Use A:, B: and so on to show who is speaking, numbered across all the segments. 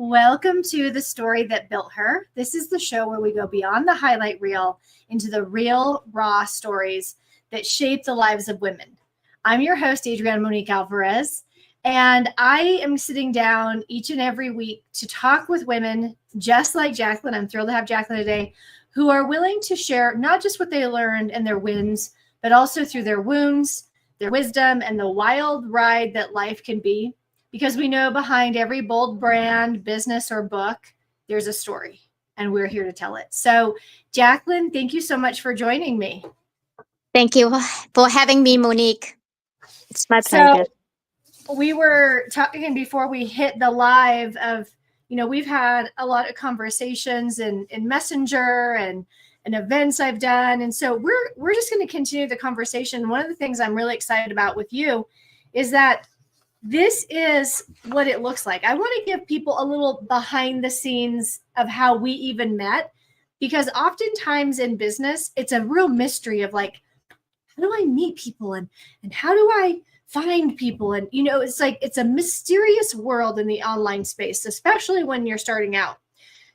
A: Welcome to The Story That Built Her. This is the show where we go beyond the highlight reel into the real, raw stories that shape the lives of women. I'm your host, Adrienne Monique Alvarez, and I am sitting down each and every week to talk with women just like Jacqueline. I'm thrilled to have Jacqueline today, who are willing to share not just what they learned and their wins, but also through their wounds, their wisdom, and the wild ride that life can be. Because we know behind every bold brand, business, or book, there's a story, and we're here to tell it. So, Jacqueline, thank you so much for joining me.
B: Thank you for having me, Monique. It's my
A: So,
B: pleasure.
A: we were talking before we hit the live of, we've had a lot of conversations in Messenger and events I've done. And so we're just going to continue the conversation. One of the things I'm really excited about with you is that this is what it looks like. I want to give people a little behind the scenes of how we even met, because oftentimes in business, it's a real mystery of like, how do I meet people and how do I find people? And, it's like, it's a mysterious world in the online space, especially when you're starting out.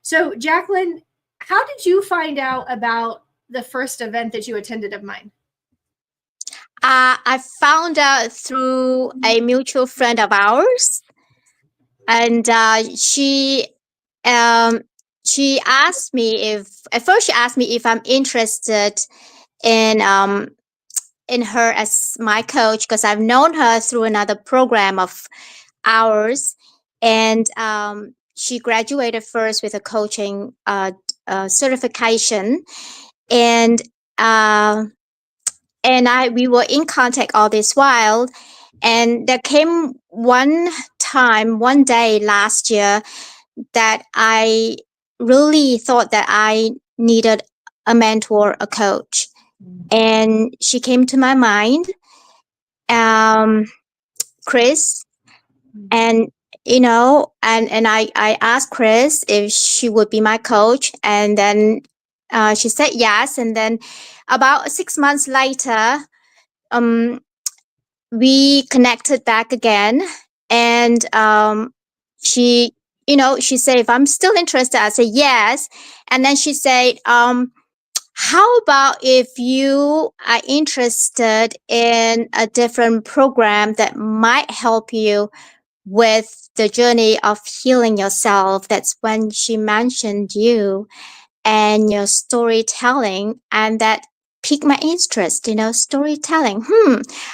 A: So Jacqueline, how did you find out about the first event that you attended of mine?
B: I found out through a mutual friend of ours, and she asked me if at first she asked me if I'm interested in in her as my coach, because I've known her through another program of ours, and she graduated first with a coaching certification, and uh, we were in contact all this while. And there came one day last year that I really thought that I needed a mentor, a coach. And she came to my mind, um, Chris. And I asked Chris if she would be my coach, and then she said yes. And then about 6 months later, um, we connected back again, and she she said if I'm still interested. I said yes. And then she said, how about if you are interested in a different program that might help you with the journey of healing yourself? That's when she mentioned you and your storytelling, and that piqued my interest. Storytelling.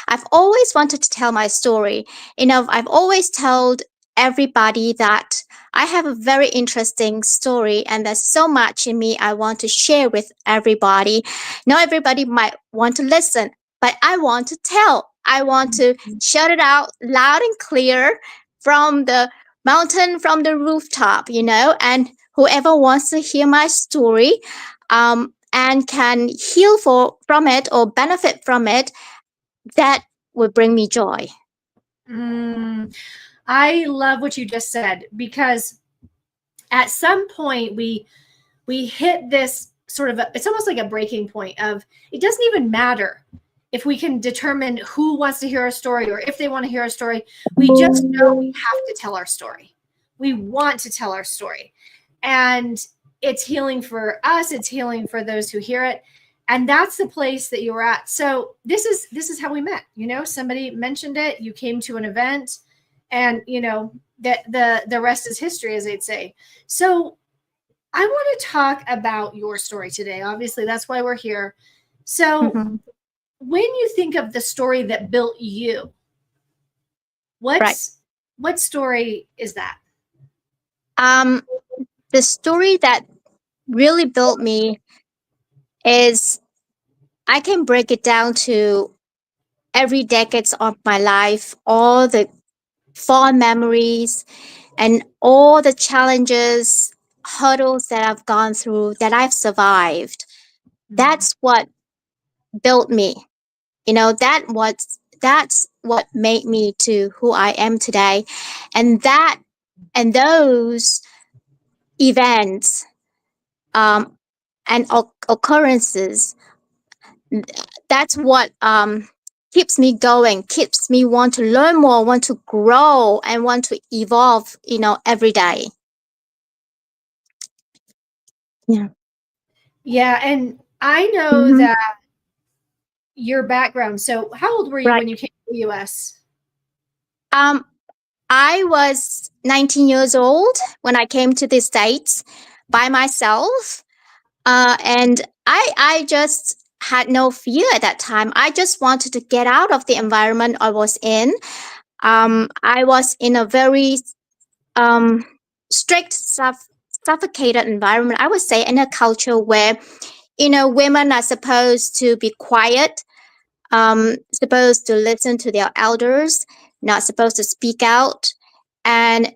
B: I've always wanted to tell my story. I've always told everybody that I have a very interesting story, and there's so much in me I want to share with everybody. Not everybody might want to listen, but I want to tell. I want to shout it out loud and clear from the mountain, from the rooftop, and whoever wants to hear my story, and can heal from it or benefit from it, that would bring me joy.
A: I love what you just said, because at some point we hit this sort of it's almost like a breaking point of, it doesn't even matter if we can determine who wants to hear our story or if they want to hear our story. We just know we have to tell our story. We want to tell our story. And it's healing for us. It's healing for those who hear it. And that's the place that you were at. So this is how we met. Somebody mentioned it. You came to an event, and the rest is history, as they'd say. So I want to talk about your story today. Obviously, that's why we're here. So when you think of the story that built you, what story is that?
B: The story that really built me is, I can break it down to every decades of my life, all the fond memories and all the challenges, hurdles that I've gone through, that I've survived. That's what built me. That's what made me to who I am today. And those events, and occurrences, that's what keeps me going, keeps me want to learn more, want to grow, and want to evolve, every day. Yeah.
A: Yeah, and I know
B: Hmm.
A: that your background. So, how old were you
B: Right.
A: when you came to the US?
B: Um, I was 19 years old when I came to the States by myself. And I just had no fear at that time. I just wanted to get out of the environment I was in. I was in a very um, strict, suffocated environment. I would say in a culture where, women are supposed to be quiet, supposed to listen to their elders, not supposed to speak out. And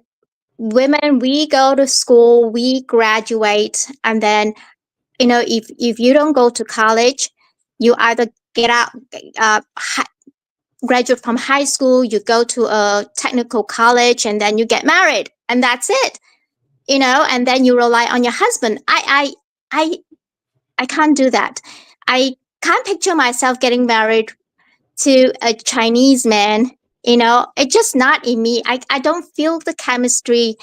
B: women, we go to school, we graduate, and then, if you don't go to college, you either get out, graduate from high school, you go to a technical college, and then you get married, and that's it. And then you rely on your husband. I can't do that. I can't picture myself getting married to a Chinese man. It's just not in me. I don't feel the chemistry.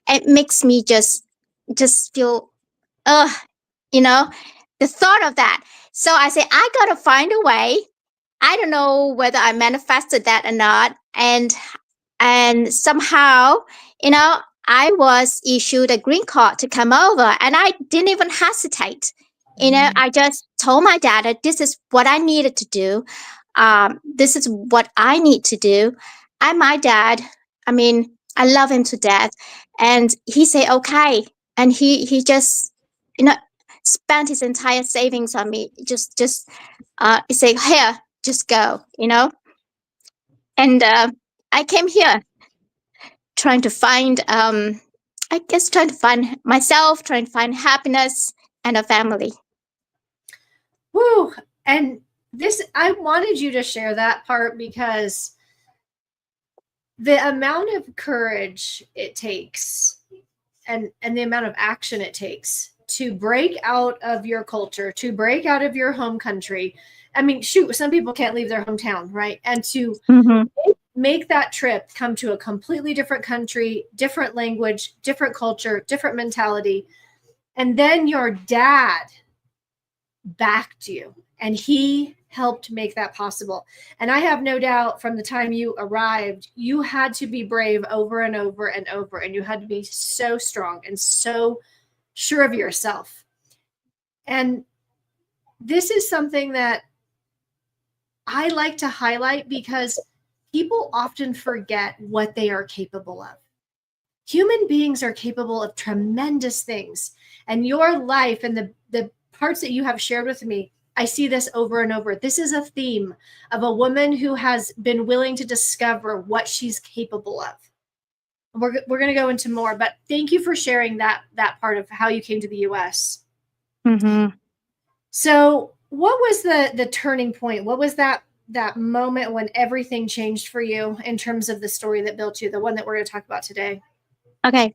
B: It makes me just feel, ugh, you know, the thought of that. So I say, I gotta find a way. I don't know whether I manifested that or not. And somehow, you know, I was issued a green card to come over, and I didn't even hesitate. I just told my dad that this is what I needed to do. This is what I need to do. And my dad, I mean, I love him to death, and he said okay, and he just, you know, spent his entire savings on me. He said, here, just go, and I came here trying to find, I guess, trying to find myself, trying to find happiness and a family.
A: Woo! And this, I wanted you to share that part because the amount of courage it takes and the amount of action it takes to break out of your culture, to break out of your home country. I mean, shoot, some people can't leave their hometown, right? And to
B: Mm-hmm.
A: make that trip, come to a completely different country, different language, different culture, different mentality. And then your dad backed you and he helped make that possible. And I have no doubt from the time you arrived, you had to be brave over and over and over. And you had to be so strong and so sure of yourself. And this is something that I like to highlight because people often forget what they are capable of. Human beings are capable of tremendous things. And your life and the parts that you have shared with me, I see this over and over. This is a theme of a woman who has been willing to discover what she's capable of. We're going to go into more, but thank you for sharing that part of how you came to the US.
B: Mm-hmm.
A: So, what was the turning point? What was that moment when everything changed for you in terms of the story that built you, the one that we're going to talk about today?
B: Okay.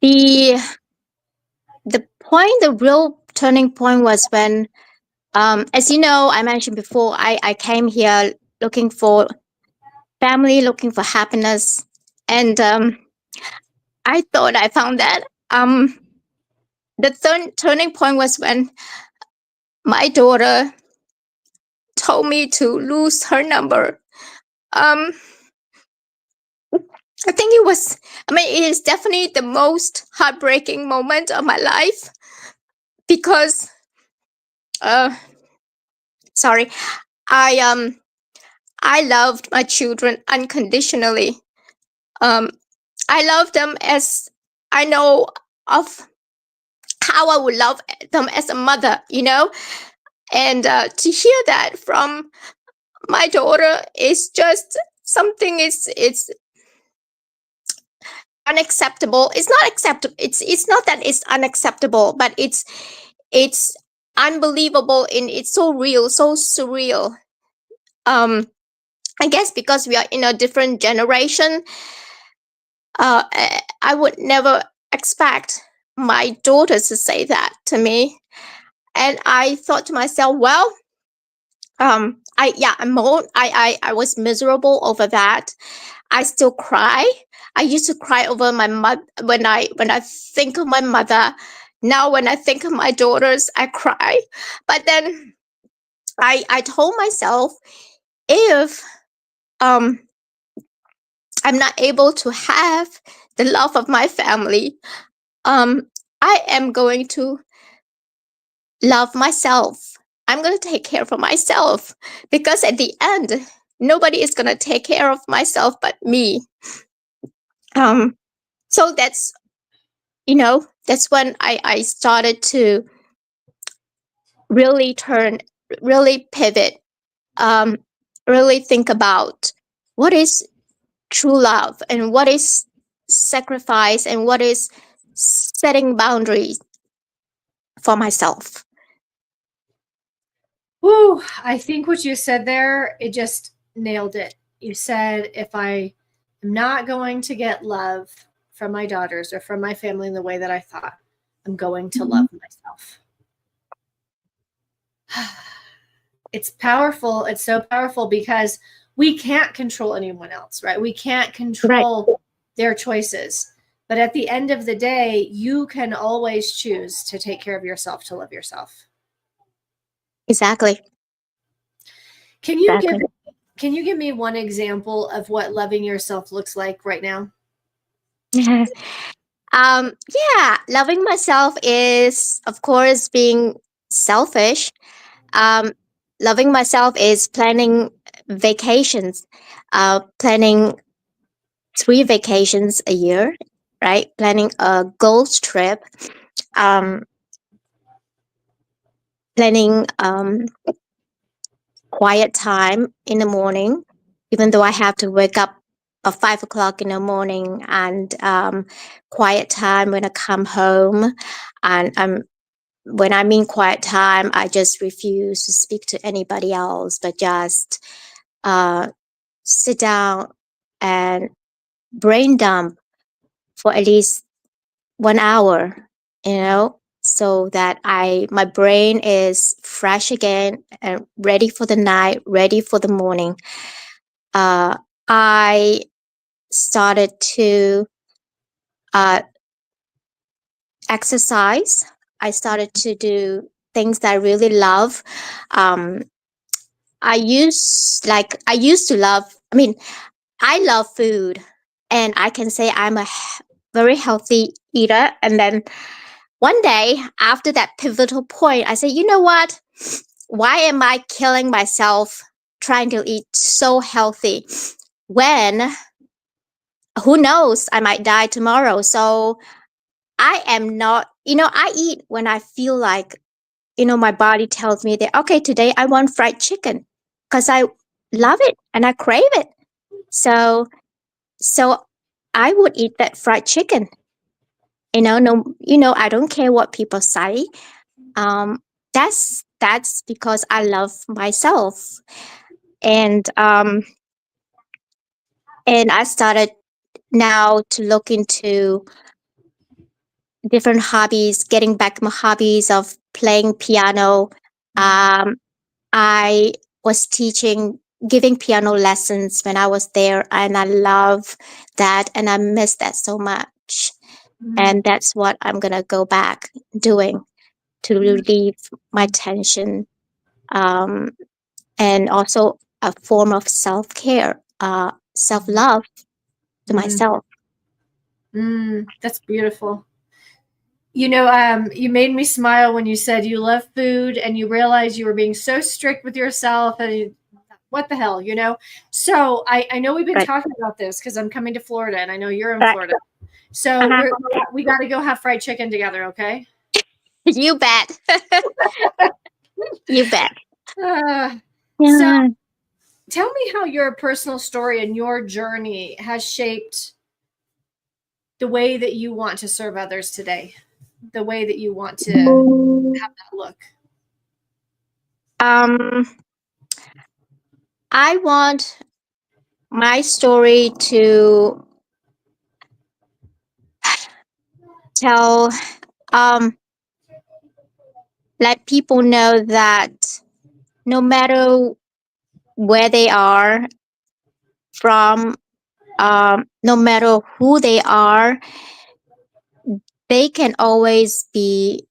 B: The the real turning point was when, as you know, I mentioned before, I came here looking for family, looking for happiness, and I thought I found that. The turning point was when my daughter told me to lose her number. Um, I think it was, I mean, it is definitely the most heartbreaking moment of my life because, uh, sorry, I, um, I loved my children unconditionally. Um, I love them as I know of how I would love them as a mother, and to hear that from my daughter is just something. It's unacceptable. It's not acceptable. It's not that it's unacceptable, but it's unbelievable, and it's so real, so surreal. Um, I guess because we are in a different generation, I would never expect my daughter to say that to me, and I thought to myself, well, I was miserable over that. I still cry. I used to cry over my mother when I think of my mother. Now when I think of my daughters, I cry. But then I told myself, if um I'm not able to have the love of my family, um I am going to love myself. I'm going to take care of myself, because at the end, nobody is going to take care of myself but me. Um, so that's when I started to really turn, really pivot, um, really think about what is true love and what is sacrifice and what is setting boundaries for myself.
A: Whew, I think what you said there, it just nailed it. You said, if I am not going to get love from my daughters or from my family in the way that I thought, I'm going to love myself. It's powerful. It's so powerful because we can't control anyone else, right? We can't
B: Right.
A: control their choices. But at the end of the day, you can always choose to take care of yourself, to love yourself.
B: Exactly.
A: Can you give
B: Exactly.
A: can you give me one example of what loving yourself looks like right now?
B: Yeah, loving myself is, of course, being selfish. Um, Loving myself is planning vacations, planning 3 vacations a year, right? Planning a goals trip, um, planning quiet time in the morning, even though I have to wake up at 5 o'clock in the morning, and quiet time when I come home. And when I mean quiet time, I just refuse to speak to anybody else, but just uh, sit down and brain dump for at least 1 hour, so that my brain is fresh again and ready for the night, ready for the morning. I started to uh, exercise. I started to do things that I really love. Um, I used to love. I mean, I love food, and I can say I'm a very healthy eater. And then one day, after that pivotal point, I said, you know what? Why am I killing myself trying to eat so healthy when, who knows, I might die tomorrow? So I am not, I eat when I feel like, my body tells me that, okay, today I want fried chicken because I love it and I crave it. So, so I would eat that fried chicken. No, I don't care what people say. Um, that's because I love myself, and I started now to look into different hobbies, getting back my hobbies of playing piano. Um, I was giving piano lessons when I was there, and I love that, and I miss that so much.
A: Mm-hmm.
B: And that's what I'm gonna go back doing to relieve my tension, um, and also a form of self care, self love to
A: Mm-hmm.
B: myself.
A: That's beautiful. You made me smile when you said you love food and you realized you were being so strict with yourself and what the hell, So I know we've been
B: Right,
A: talking about this because I'm coming to Florida and I know you're in
B: right.
A: Florida. So
B: Uh-huh.
A: we got to go have fried chicken together, okay?
B: You bet. You bet.
A: Uh, so
B: Yeah.
A: tell me how your personal story and your journey has shaped the way that you want to serve others today, the way that you want to have that look.
B: Um, I want my story to tell, um, let people know that no matter where they are from, no matter who they are, they can always be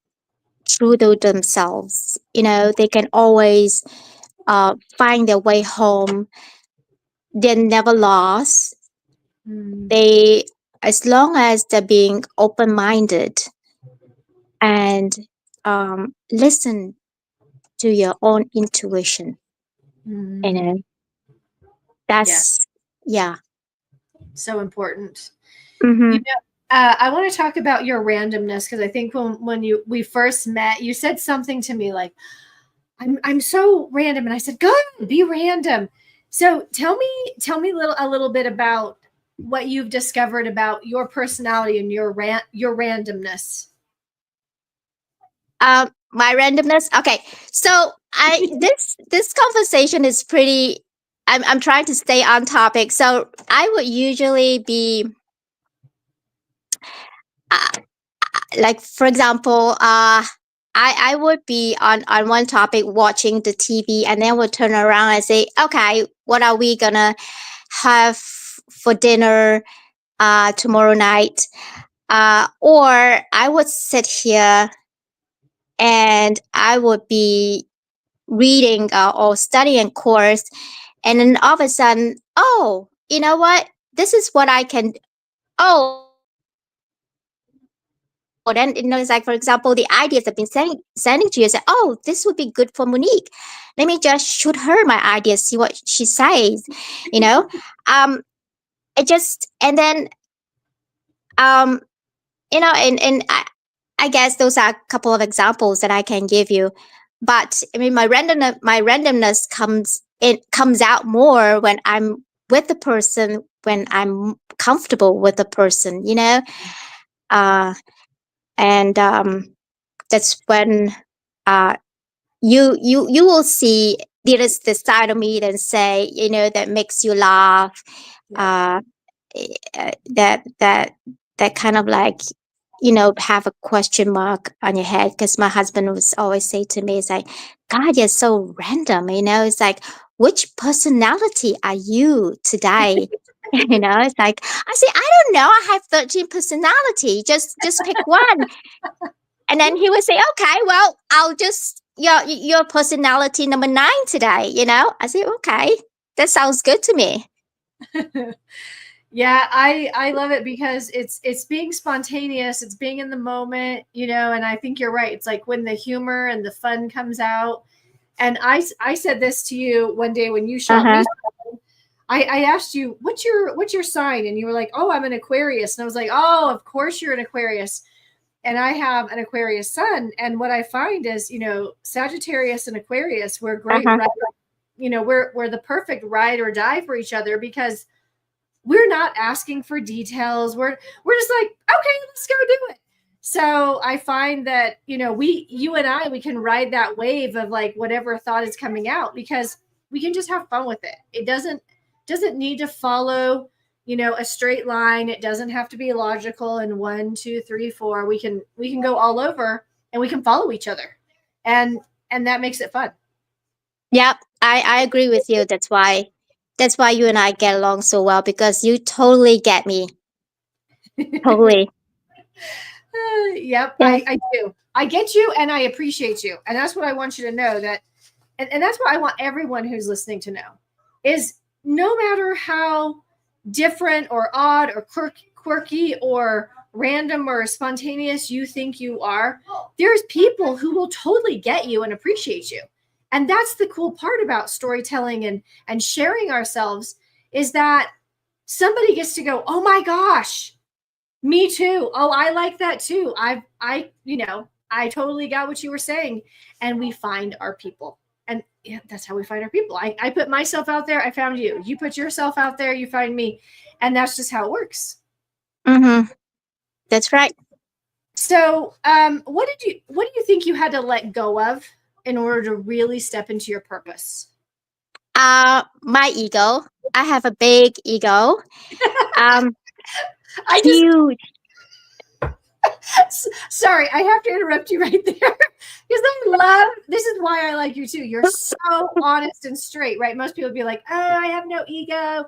B: true to themselves. They can always find their way home. They're never lost.
A: Mm,
B: They, as long as they're being open minded and listen to your own intuition. You
A: mm.
B: know,
A: Yes,
B: that's, yeah.
A: so important. You
B: Mm-hmm.
A: know, I want to talk about your randomness because I think when we first met, you said something to me like, I'm so random," and I said, "Good, be random." So tell me a little bit about what you've discovered about your personality and your randomness.
B: My randomness. Okay, so I this conversation is pretty. I'm trying to stay on topic. So I would usually be uh, like, for example, I would be on one topic watching the TV, and then would turn around and say, okay, what are we gonna have for dinner tomorrow night? Or I would sit here and I would be reading or studying course, and then all of a sudden, oh, you know what? This is what I can. Oh, then it's like, for example, the ideas I've been sending to you. Say, oh, this would be good for Monique. Let me just shoot her my ideas, see what she says. You know, um, it just, and then um, and I guess those are a couple of examples that I can give you. But I mean, my randomness comes out more when I'm with the person, when I'm comfortable with the person, uh, and that's when uh, you will see there is this side of me that say, that makes you laugh,
A: Yep.
B: uh, that kind of like, have a question mark on your head, because my husband was always say to me, it's like, God, you're so random. It's like, which personality are you today? It's like, I say, I don't know, I have 13 personality, just pick one. And then he would say, okay, well, I'll just your personality number 9 today. I say, okay, that sounds good to me.
A: Yeah, I love it because it's being spontaneous, it's being in the moment, and I think you're right. It's like when the humor and the fun comes out. And I said this to you one day when you shot me.
B: Uh-huh.
A: I asked you, what's your sign? And you were like, oh, I'm an Aquarius. And I was like, oh, of course you're an Aquarius. And I have an Aquarius sun. And what I find is, Sagittarius and Aquarius, we're great,
B: Uh-huh.
A: right? We're the perfect ride or die for each other because we're not asking for details. We're just like, okay, let's go do it. So I find that, you and I, we can ride that wave of like whatever thought is coming out because we can just have fun with it. It doesn't need to follow, a straight line. It doesn't have to be logical and 1, 2, 3, 4. We can go all over and we can follow each other. And and that makes it fun.
B: Yep, I agree with you. That's why you and I get along so well, because you totally get me. Totally.
A: Yep,
B: Yeah.
A: I do. I get you and I appreciate you. And that's what I want you to know that and that's what I want everyone who's listening to know is no matter how different or odd or quirky or random or spontaneous you think you are, there's people who will totally get you and appreciate you. And that's the cool part about storytelling and sharing ourselves is that somebody gets to go, "Oh my gosh, me too. Oh, I like that too. I totally got what you were saying." And we find our people. And yeah, that's how we find our people. I put myself out there, I found you. You put yourself out there, you find me. And that's just how it works.
B: Mm-hmm. That's right.
A: So, what do you think you had to let go of in order to really step into your purpose?
B: My ego. I have a big ego. Um,
A: I just
B: Huge.
A: sorry, I have to interrupt you right there because I love this is why I like you too. You're so honest and straight, right? Most people would be like, "Oh, I have no ego,"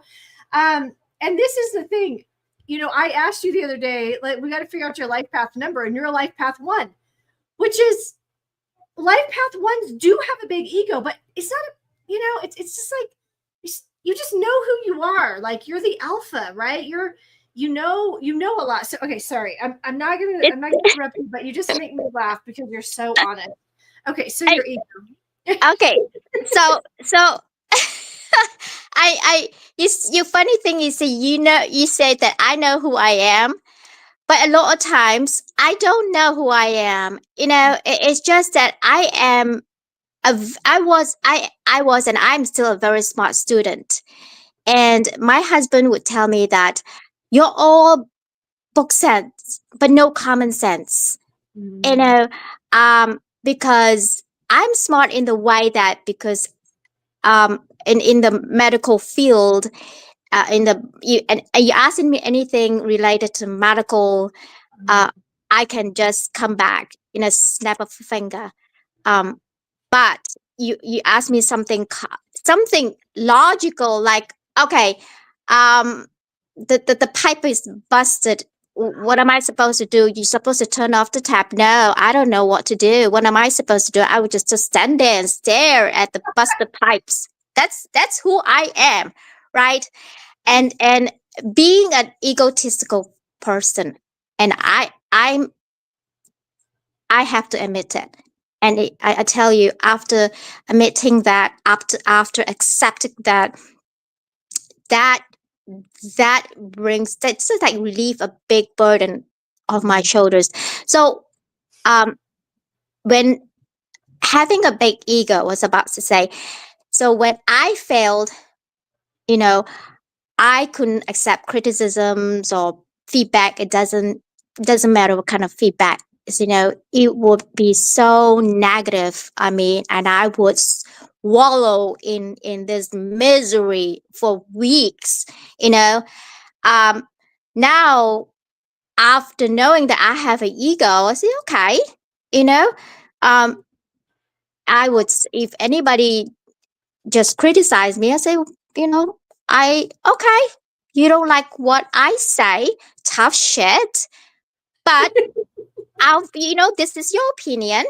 A: and this is the thing. I asked you the other day, like, we got to figure out your life path number, and you're a life path 1, which is, life path 1s do have a big ego, but it's not it's just like, you just know who you are. Like, you're the alpha, right? You know a lot. So, okay, sorry, I'm not gonna interrupt you, but you just make me laugh because you're so honest. Okay, so your ego.
B: Okay, so you funny thing is that you say that I know who I am, but a lot of times I don't know who I am. It's just that I was and I'm still a very smart student, and my husband would tell me that you're all book sense but no common sense. you
A: Mm,
B: know because I'm smart in the way that, because in the medical field, in the you and you asking me anything related to medical, uh I can just come back in a snap of a finger. um but you ask me something logical, like, okay, um the pipe is busted. What am I supposed to do? You're supposed to turn off the tap. No, I don't know what to do. What am I supposed to do? I would just stand there and stare at the busted pipes. That's who I am, right? And being an egotistical person, and I have to admit it. And I tell you, after admitting that, after accepting that, that that brings, that's just like relieve a big burden off my shoulders. So um when having a big ego was about to say, so when I failed, you know I couldn't accept criticisms or feedback. It doesn't matter what kind of feedback is, it would be so negative. I mean, and I would wallow in this misery for weeks. You know, um, now, after knowing that I have an ego, I say, okay, you know, um, if anybody just criticize me, I say, you know, okay, you don't like what I say, tough shit, but this is your opinion.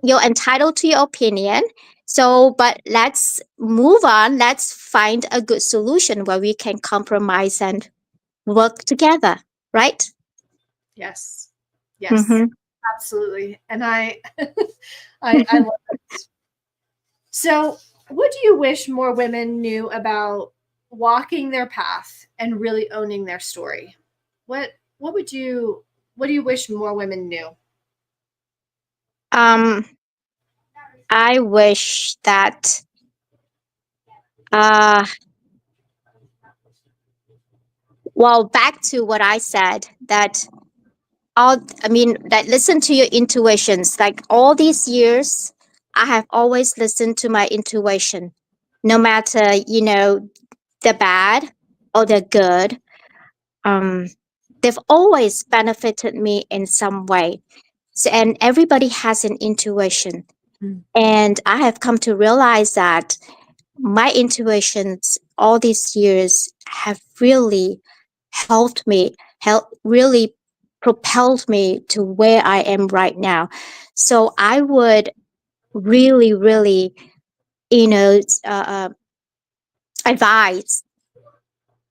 B: You're entitled to your opinion. So, but let's move on. Let's find a good solution where we can compromise and work together, right?
A: yes, yes,
B: Mm-hmm.
A: absolutely. And I love it. So, what do you wish more women knew about walking their path and really owning their story? What would you what do you wish more women knew?
B: um, I wish that, uh, well, back to what I said, that that listen to your intuitions. Like all these years, I have always listened to my intuition, no matter, the bad or the good. Um, they've always benefited me in some way. So, and everybody has an intuition.
A: Mm,
B: And I have come to realize that my intuitions all these years have really helped me, really propelled me to where I am right now. So I would really, really, you know, uh, uh, advise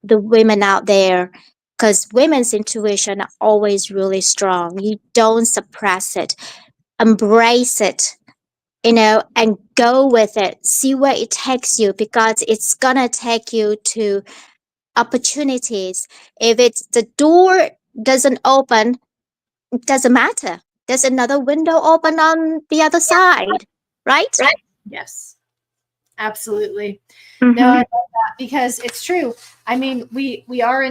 B: the women out there, because women's intuition are always really strong. You don't suppress it, embrace it, and go with it. See where it takes you, because it's gonna take you to opportunities. If it's the door doesn't open, it doesn't matter. There's another window open on the other side, right?
A: yes, absolutely. No, I
B: Mm-hmm.
A: love that because it's true. I mean, we are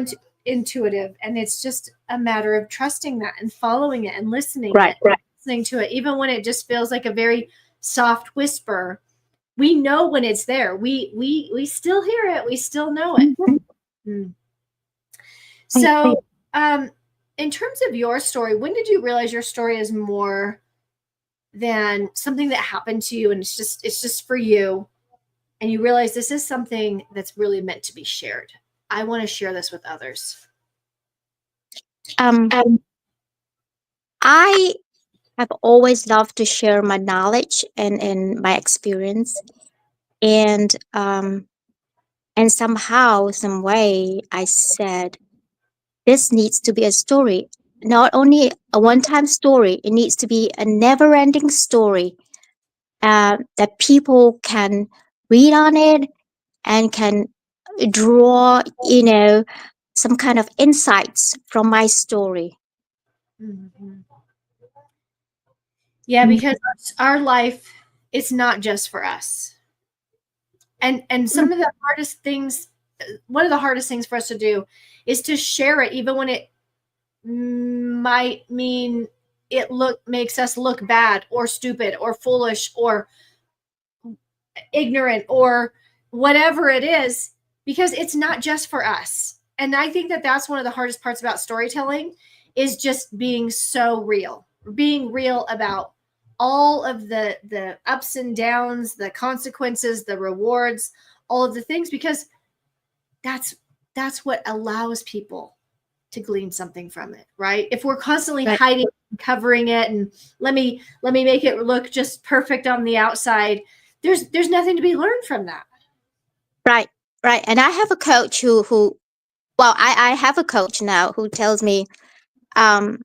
A: intuitive, and it's just a matter of trusting that and following it and
B: Right.
A: listening to it, even when it just feels like a very soft whisper. We know when it's there. We still hear it. We still know it.
B: Mhm.
A: Mm.
B: I,
A: So, in terms of your story, when did you realize your story is more than something that happened to you, and it's just for you, and you realize this is something that's really meant to be shared? I want to share this with others.
B: Um, I have always loved to share my knowledge and my experience, and somehow, some way, I said this needs to be a story, not only a one-time story. It needs to be a never-ending story that people can read on it and can draw, some kind of insights from my story.
A: Mhm. Yeah, because our life, it's not just for us. And some of the hardest things, one of the hardest things for us to do is to share it, even when it might mean it makes us look bad or stupid or foolish or ignorant or whatever it is, because it's not just for us. And I think that that's one of the hardest parts about storytelling, is just being so real, being real about all of the ups and downs, the consequences, the rewards, all of the things, because that's that's what allows people to glean something from it, right? If we're constantly
B: Right,
A: hiding, covering it, and let me make it look just perfect on the outside, there's nothing to be learned from that.
B: right, right. And I have a coach who well, I have a coach now who tells me, um,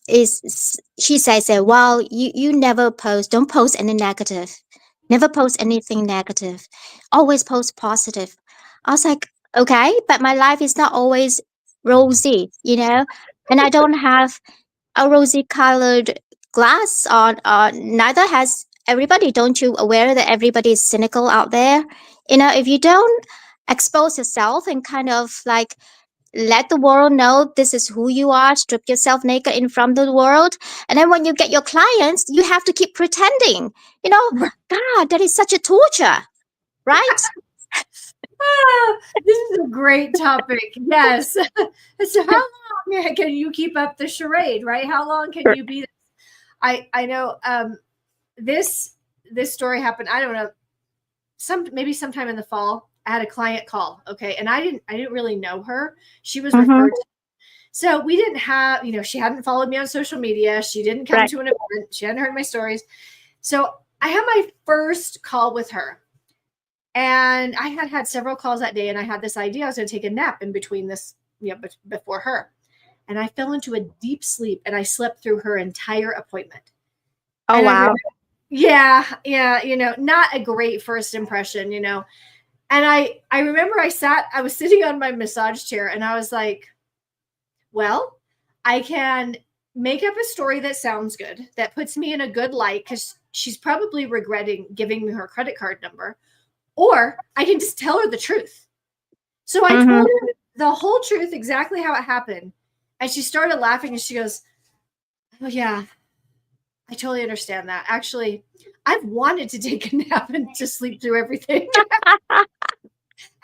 B: she says that, well, you never post, don't post any negative, never post anything negative, always post positive. I was like, okay, but my life is not always rosy, and I don't have a rosy colored glass on. Neither has everybody. Don't you aware that everybody is cynical out there? If you don't expose yourself and kind of like let the world know this is who you are, strip yourself naked in front of the world, and then when you get your clients, you have to keep pretending. You know, God, that is such a torture, right?
A: Ah, this is a great topic. Yes. So how long can you keep up the charade, right? How long can you be? I know this this story happened, I don't know, maybe sometime in the fall. I had a client call, okay, and I didn't really know her. She was
B: Mm-hmm.
A: referred to. So we didn't have, she hadn't followed me on social media. She didn't come
B: Right.
A: to an event. She hadn't heard my stories. So I had my first call with her. And I had had several calls that day, and I had this idea I was going to take a nap in between this, before her. And I fell into a deep sleep, and I slept through her entire appointment.
B: Oh
A: And I
B: wow.
A: remember, yeah, yeah, not a great first impression, And I remember I was sitting on my massage chair, and I was like, well, I can make up a story that sounds good, that puts me in a good light, because she's probably regretting giving me her credit card number, or I can just tell her the truth. So I
B: Mm-hmm.
A: told her the whole truth, exactly how it happened. And she started laughing, and she goes, oh, yeah, I totally understand that. Actually, I've wanted to take a nap and to sleep through everything.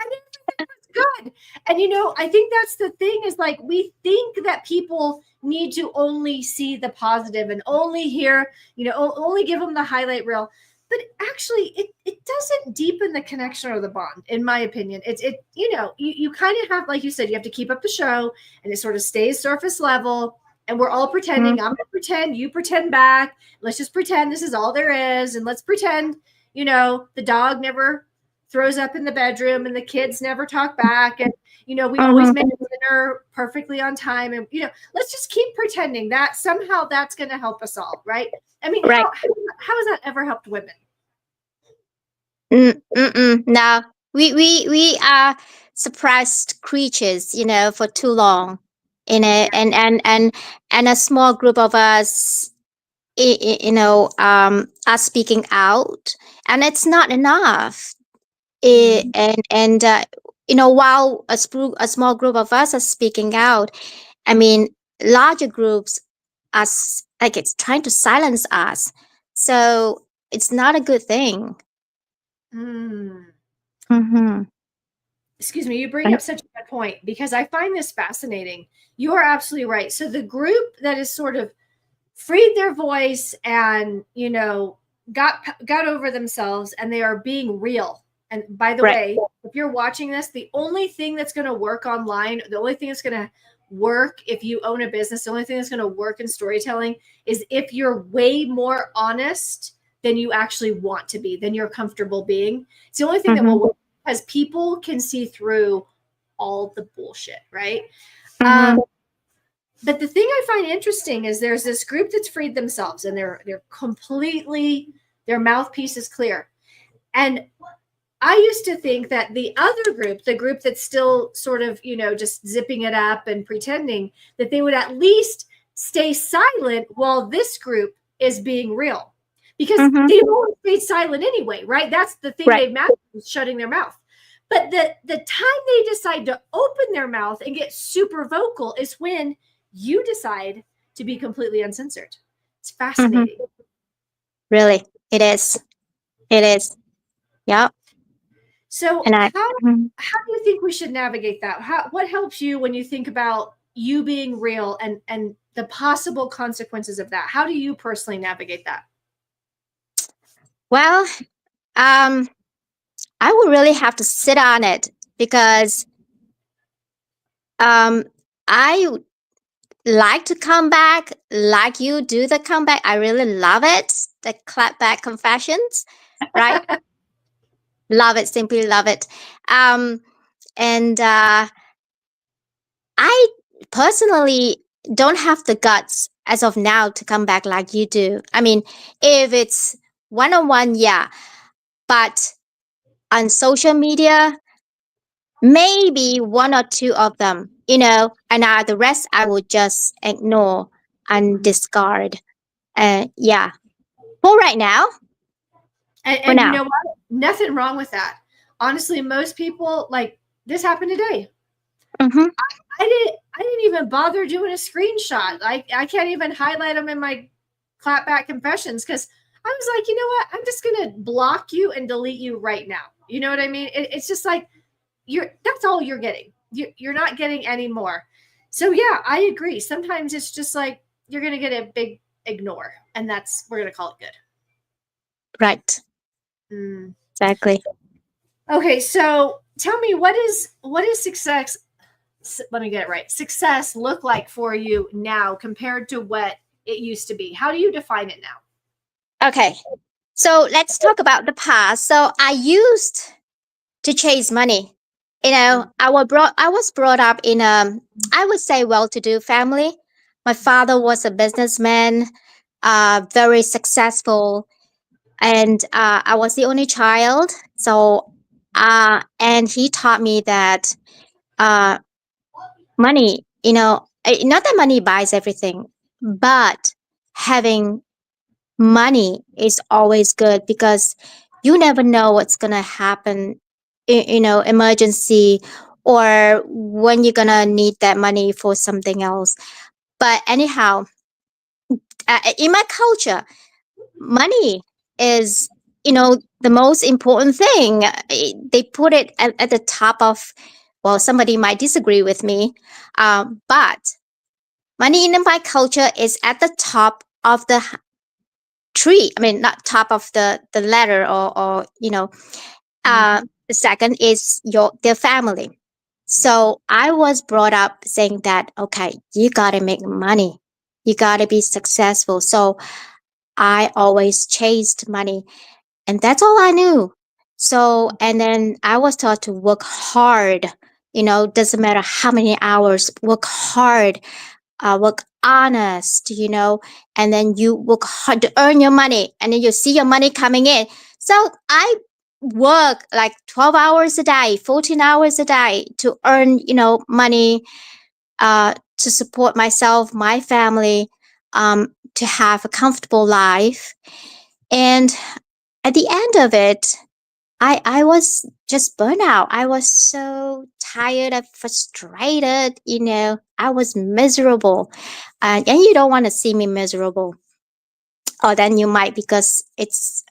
A: And everything was good. And I think that's the thing, is like, we think that people need to only see the positive and only hear, only give them the highlight reel. But actually, it doesn't deepen the connection or the bond, in my opinion. You kind of have, like you said, you have to keep up the show, and it sort of stays surface level. And we're all pretending. I'm gonna pretend, you pretend back. Let's just pretend this is all there is, and let's pretend, the dog never throws up in the bedroom, and the kids never talk back, and we always make
B: Mm-hmm.
A: dinner perfectly on time, and let's just keep pretending that somehow that's going to help us all, right? I mean,
B: Right.
A: how has that ever helped women?
B: No, we are suppressed creatures, for too long. And a small group of us, are speaking out, and it's not enough.
A: Mhm.
B: While a small group of us are speaking out, I mean, larger groups are like it's trying to silence us. So it's not a good thing.
A: Mm.
B: Mm-hmm.
A: Excuse me, you bring up such a good point, because I find this fascinating. You are absolutely right. So the group that is sort of freed their voice and got over themselves, and they are being real. And by the
B: Right.
A: way, if you're watching this, the only thing that's going to work online, the only thing that's going to work if you own a business. The only thing that's going to work in storytelling is if you're way more honest than you actually want to be, than you're comfortable being. It's the only thing that
B: Mm-hmm.
A: will work, because people can see through all the bullshit, right?
B: Mm-hmm.
A: But the thing I find interesting is there's this group that's freed themselves, and they're completely, their mouthpiece is clear. And I used to think that the other group, the group that's still sort of, just zipping it up and pretending, that they would at least stay silent while this group is being real. Because
B: Mm-hmm.
A: they've always stayed silent anyway, right? That's the thing
B: Right.
A: they've mastered, is shutting their mouth. But the time they decide to open their mouth and get super vocal is when you decide to be completely uncensored. It's
B: Mm-hmm.
A: fascinating.
B: Really, it is. It is. Yep.
A: So
B: And I. Mhm.
A: how do you think we should navigate that? What helps you when you think about you being real and the possible consequences of that? How do you personally navigate that?
B: Well, I would really have to sit on it because um, I like to come back, like you do the comeback. I really love it. The clapback confessions, right? Love it, simply love it. Um, and I personally don't have the guts as of now to come back like you do. I mean, if it's one on one, yeah, but on social media, maybe one or two of them, and the rest I would just ignore and discard. Yeah, for right now,
A: And,
B: for
A: and you
B: now.
A: know what? Nothing wrong with that. Honestly, most people, like, this happened today.
B: Mm-hmm.
A: I didn't even bother doing a screenshot. I can't even highlight them in my clapback confessions, because I was like, you know what? I'm just gonna block you and delete you right now. You know what I mean? It's just like, that's all you're getting. You're not getting any more. So yeah, I agree. Sometimes it's just like you're gonna get a big ignore, and we're gonna call it
B: Right.
A: good.
B: Exactly.
A: Okay, so tell me, what is success? Let me get it right. Success look like for you now compared to what it used to be? How do you define it now?
B: Okay. So let's talk about the past. So I used to chase money. I was brought up in I would say well-to-do family. My father was a businessman, very successful, and I was the only child. So, and he taught me that uh, money, not that money buys everything, but having money is always good because you never know what's going to happen, emergency, or when you're going to need that money for something else. But anyhow, in my culture, money is, the most important thing. They put it at the top of, well, somebody might disagree with me, but money in my culture is at the top of the tree. I mean, not top of the ladder, or the second is their family. So I was brought up saying that, okay, you got to make money, you got to be successful. So I always chased money, and that's all I knew. So, and then I was taught to work hard, doesn't matter how many hours, work hard, work honest, and then you work hard to earn your money, and then you see your money coming in. So I work like 12 hours a day, 14 hours a day to earn, money, to support myself, my family, to have a comfortable life. And at the end of it, I was just burnt out. I was so tired and frustrated. I was miserable. And you don't want to see me miserable. Or then you might, because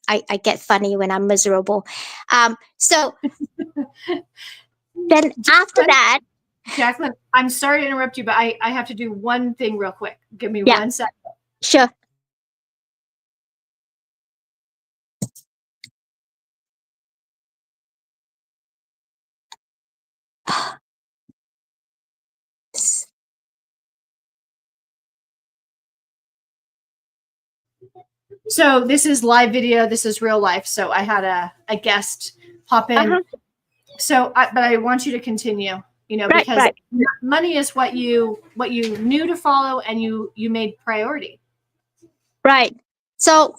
B: I get funny when I'm miserable. So then after
A: Jacqueline,
B: that,
A: Jacqueline, I'm sorry to interrupt you, but I have to do one thing real quick. Give me
B: yeah,
A: 1 second.
B: sure.
A: So this is live video. This is real life. So I had a guest pop in.
B: Uh-huh.
A: So, but I want you to continue. You know,
B: Right,
A: because
B: right,
A: money is what you knew to follow, and you made priority.
B: right. So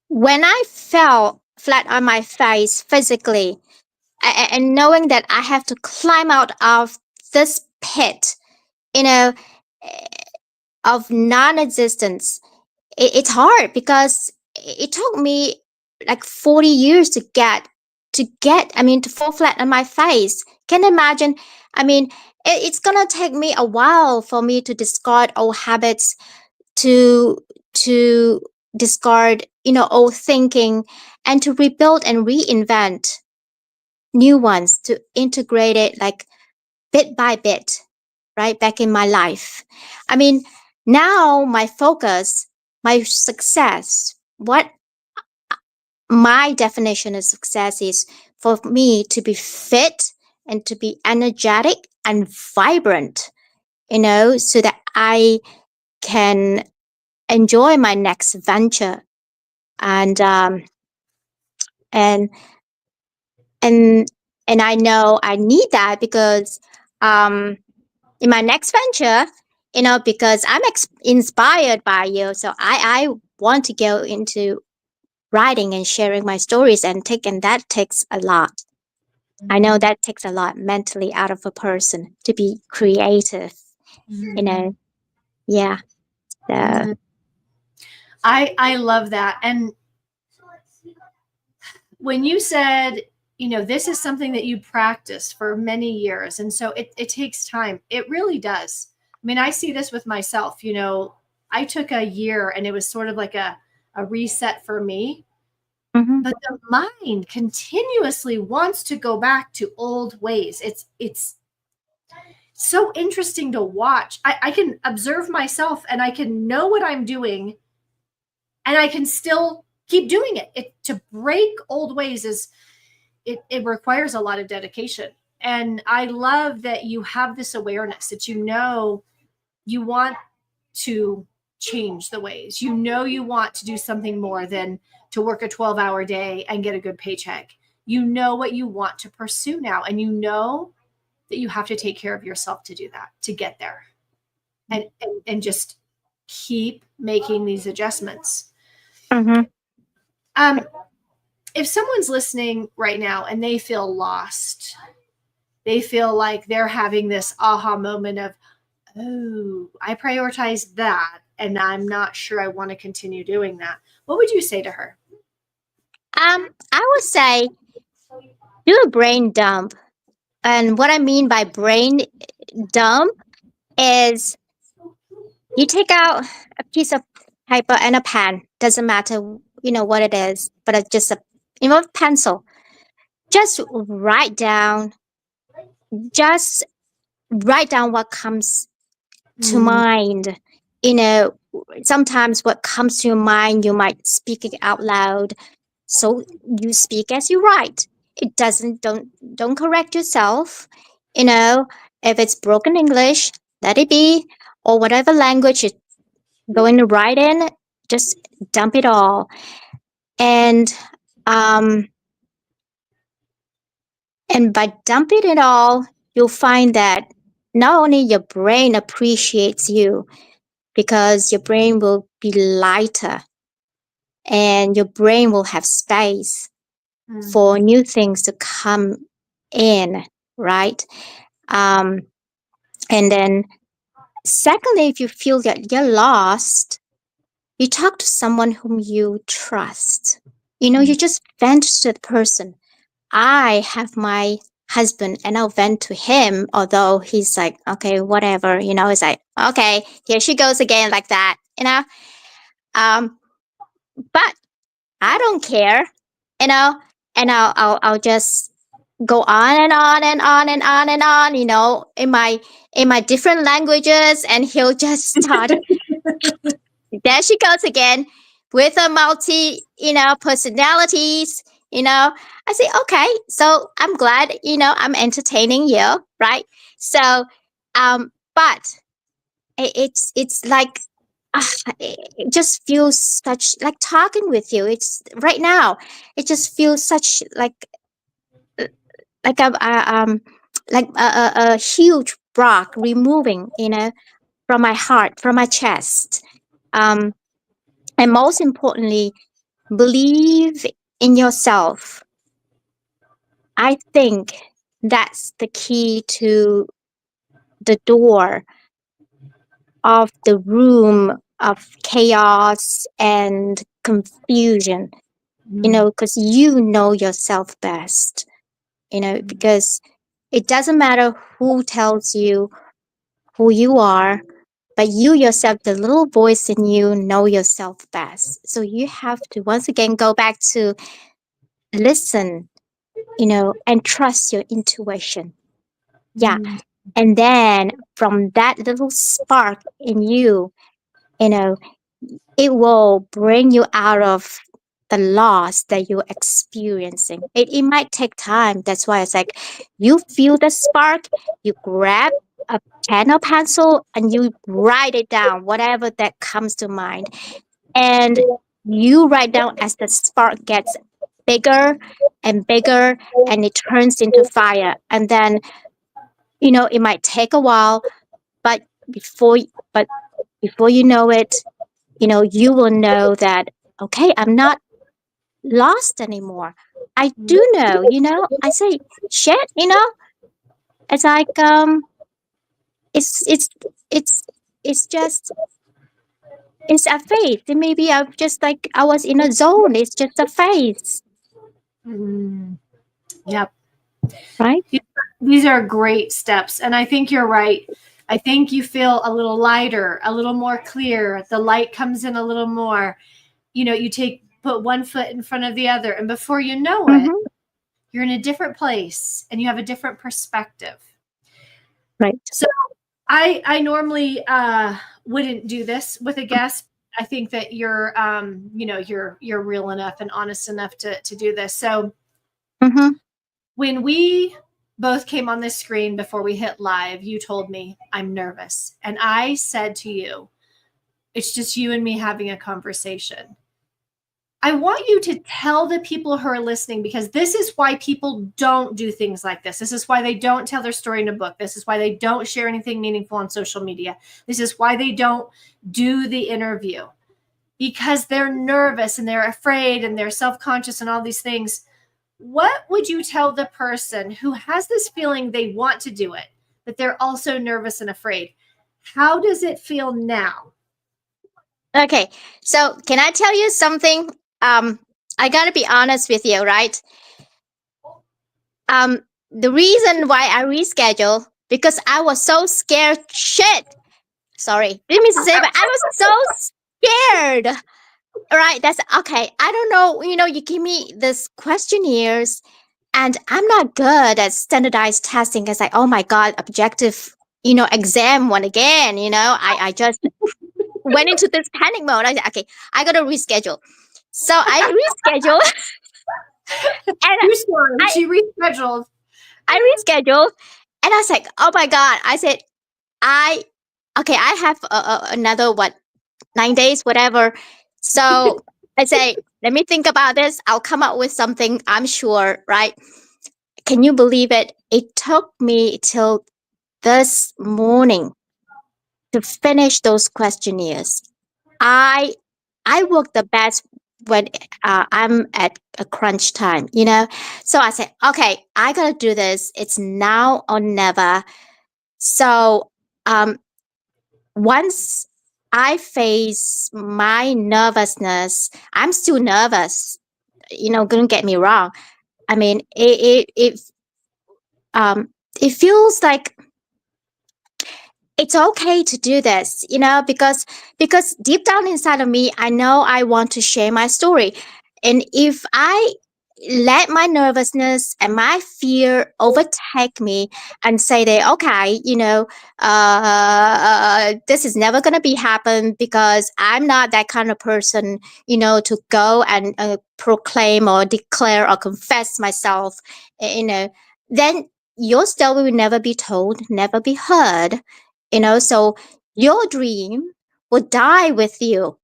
B: when I fell flat on my face physically, and knowing that I have to climb out of this pit, you know, eh, of non-existence, it's hard because it took me like 40 years to fall flat on my face. Can you imagine? I mean, it's gonna take me a while for me to discard old habits, to to discard old thinking, and to rebuild and reinvent new ones, to integrate it like bit by bit, right back in my life. I mean, now my focus, my success, what my definition of success is for me to be fit and to be energetic and vibrant, so that I can enjoy my next venture. And um and and and I know I need that because um in my next venture, because I'm inspired by you, so I want to go into writing and sharing my stories, and that takes a lot. I know that takes a lot mentally out of a person to be creative, you know. Yeah. So
A: Mhm. I love that. And when you said, this is something that you practice for many years, and so it takes time. It really does. I mean, I see this with myself. I took a year, and it was sort of like a reset for me.
B: mhm,
A: But the mind continuously wants to go back to old ways. It's so interesting to watch. I can observe myself, and I can know what I'm doing, and I can still keep doing it. To break old ways it requires a lot of dedication. And I love that you have this awareness that you want to change the ways. You want to do something more than to work a 12-hour day and get a good paycheck. You know what you want to pursue now, and you know that you have to take care of yourself to do that, to get there. And just keep making these adjustments.
B: mhm.
A: Um, if someone's listening right now and they feel lost, they feel like they're having this aha moment of, oh, I prioritized that and I'm not sure I want to continue doing that. What would you say to her?
B: I would say do a brain dump. And what I mean by brain dump is you take out a piece of paper and a pen. Doesn't matter, what it is, but it's just a pencil. Just just write down what comes to
A: Mm,
B: mind. You know, Sometimes what comes to your mind, you might speak it out loud. So you speak as you write. It doesn't don't correct yourself. You know, if it's broken English, let it be, or whatever language you're going to write in, just dump it all. And um and by dumping it all, you'll find that not only your brain appreciates you, because your brain will be lighter and your brain will have space
A: mm,
B: for new things to come in, right? Um, and then, secondly, if you feel that you're lost, you talk to someone whom you trust. You just vent to the person. I have my husband and I'll vent to him, although he's like, okay, whatever, it's like, okay, here she goes again, like that. Um, but I don't care, you know, and I'll just go on and on and on and on and on, in my different languages, and he'll just start. There she goes again with a multi, personalities. I say, okay, so I'm glad, I'm entertaining you, right? So, but it's like ah, it just feels such like talking with you. It's right now. It just feels such like a huge rock removing, from my heart, from my chest. Um, and most importantly, believe in yourself. I think that's the key to the door of the room of chaos and confusion,
A: Mm,
B: because you know yourself best, because it doesn't matter who tells you who you are, but you yourself, the little voice in you, know yourself best. So you have to once again go back to listen, and trust your intuition. Yeah.
A: mm,
B: And then from that little spark in you, you know, it will bring you out of the loss that you're experiencing. It might take time. That's why it's like you feel the spark, you grab a pen or pencil and you write it down, whatever that comes to mind. And you write down as the spark gets bigger and bigger and it turns into fire. And then, it might take a while, but but before you know it, you will know that, okay, I'm not lost anymore. I
A: mm,
B: do know, I say, shit, it's like, it's, it's, it's, it's just, it's a phase. It maybe I've just like, I was in a zone. It's just a phase,
A: mm. Yep.
B: right?
A: These are great steps. And I think you're right. I think you feel a little lighter, a little more clear. The light comes in a little more. You put one foot in front of the other, and before you know it,
B: Mm-hmm.
A: you're in a different place and you have a different perspective.
B: Right.
A: So I normally wouldn't do this with a guest. I think that you're real enough and honest enough to do this. So
B: Mm-hmm.
A: when we both came on this screen before we hit live, you told me I'm nervous. And I said to you, it's just you and me having a conversation. I want you to tell the people who are listening, because this is why people don't do things like this. This is why they don't tell their story in a book. This is why they don't share anything meaningful on social media. This is why they don't do the interview, because they're nervous and they're afraid and they're self conscious and all these things. What would you tell the person who has this feeling they want to do it, but they're also nervous and afraid? How does it feel now?
B: Okay. So can I tell you something? I gotta be honest with you, right? The reason why I reschedule because I was so scared. Shit. Sorry, didn't mean to say, but I was so scared. Right. That's okay. I don't know. You give me this questionnaires, and I'm not good at standardized testing. It's like, oh my god, objective. Exam one again. I just went into this panic mode. I said, okay, I gotta reschedule. So I reschedule, and
A: True story.
B: I
A: She rescheduled.
B: I reschedule, and I was like, oh my god. I said, I okay. I have another 9 days, whatever. So I say, let me think about this. I'll come up with something. I'm sure, right? Can you believe it? It took me till this morning to finish those questionnaires. I I work the best when I'm at a crunch time. So I said, okay, I gotta do this. It's now or never. So um, once I face my nervousness, I'm still nervous. Don't get me wrong. I mean, it feels like it's okay to do this, because deep down inside of me, I know I want to share my story. And if I let my nervousness and my fear overtake me and say that, okay, this is never going to be happen because I'm not that kind of person, to go and proclaim or declare or confess myself, then your story will never be told, never be heard. So your dream will die with you,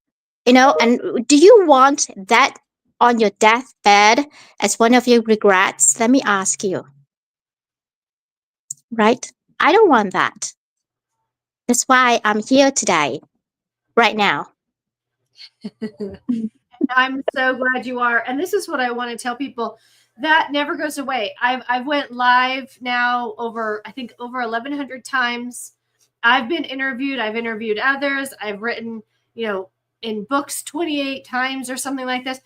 B: you know. And do you want that on your deathbed as one of your regrets? Let me ask you, right? I don't want that. That's why I'm here today, right now.
A: I'm so glad you are. And this is what I want to tell people, that never goes away. I've went live now over, I think, over 1,100 times. I've been interviewed. I've interviewed others. I've written, in books 28 times or something like this.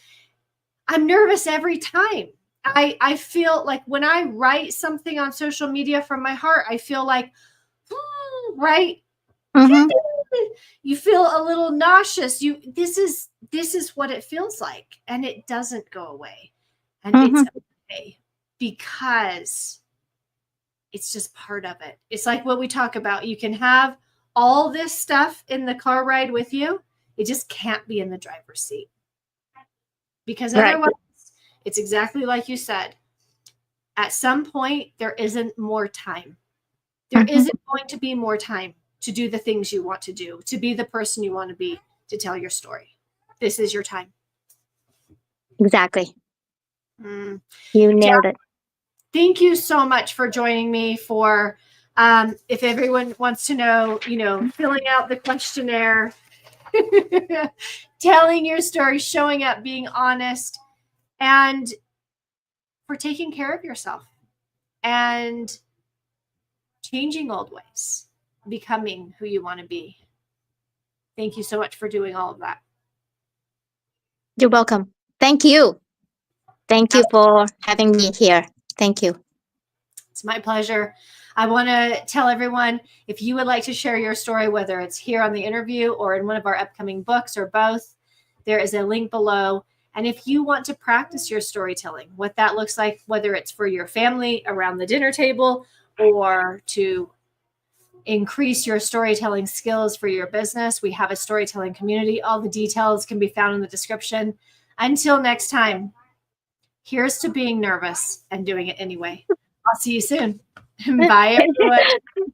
A: I'm nervous every time. I feel like when I write something on social media from my heart, I feel like, right?
B: Mm-hmm.
A: You feel a little nauseous. This is what it feels like, and it doesn't go away. And
B: Mm-hmm.
A: it's okay, because it's just part of it. It's like what we talk about. You can have all this stuff in the car ride with you. It just can't be in the driver's seat, because
B: Right.
A: otherwise, it's exactly like you said. At some point, there isn't more time. There
B: Mm-hmm.
A: isn't going to be more time to do the things you want to do, to be the person you want to be, to tell your story. This is your time.
B: Exactly.
A: Mm.
B: You nailed it.
A: Thank you so much for joining me. For if everyone wants to know, filling out the questionnaire, telling your story, showing up, being honest, and for taking care of yourself and changing old ways, becoming who you want to be. Thank you so much for doing all of that.
B: You're welcome. Thank you. Thank you for having me here. Thank you.
A: It's my pleasure. I want to tell everyone, if you would like to share your story, whether it's here on the interview or in one of our upcoming books or both, there is a link below. And if you want to practice your storytelling, what that looks like, whether it's for your family around the dinner table or to increase your storytelling skills for your business, we have a storytelling community. All the details can be found in the description. Until next time, here's to being nervous and doing it anyway. I'll see you soon. Bye, everyone.